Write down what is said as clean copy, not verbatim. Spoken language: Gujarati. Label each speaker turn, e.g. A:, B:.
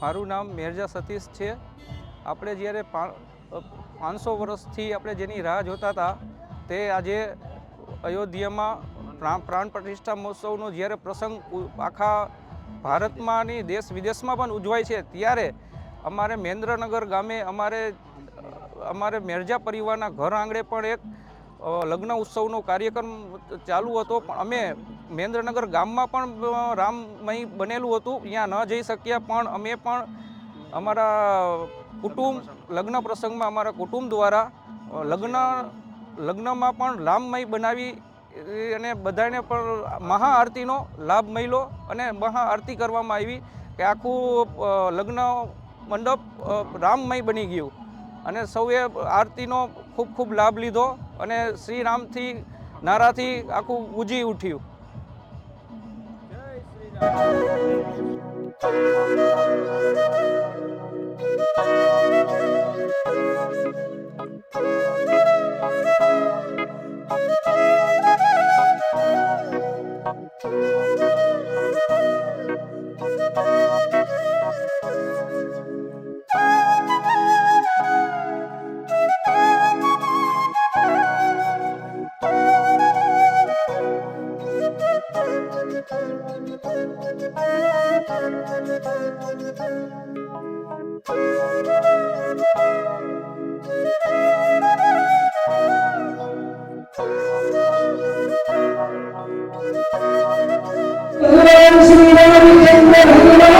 A: મારું નામ મેરજા સતીશ છે। આપણે જ્યારે 500 વર્ષથી આપણે જેની રાહ જોતા હતા તે આજે અયોધ્યામાં પ્રાણ પ્રતિષ્ઠા મહોત્સવનો જ્યારે પ્રસંગ આખા ભારતમાં નહીં દેશ વિદેશમાં પણ ઉજવાય છે, ત્યારે અમારે મહેન્દ્રનગર ગામે અમારે મેરજા પરિવારના ઘર આંગણે પણ એક લગ્ન ઉત્સવનો કાર્યક્રમ ચાલુ હતો। પણ અમે મહેન્દ્રનગર ગામમાં પણ રામમય બનેલું હતું, ત્યાં ન જઈ શક્યા, પણ અમે પણ અમારા લગ્ન પ્રસંગમાં અમારા કુટુંબ દ્વારા લગ્નમાં પણ રામમય બનાવી અને બધાને પણ મહાઆરતીનો લાભ મળ્યો અને મહાઆરતી કરવામાં આવી કે આખું લગ્ન મંડપ રામમય બની ગયું અને સૌએ આરતીનો ખૂબ ખૂબ લાભ લીધો અને શ્રી રામથી નારાથી આખું ગુંજી ઉઠ્યું। જય શ્રી
B: श्री रामचंद्र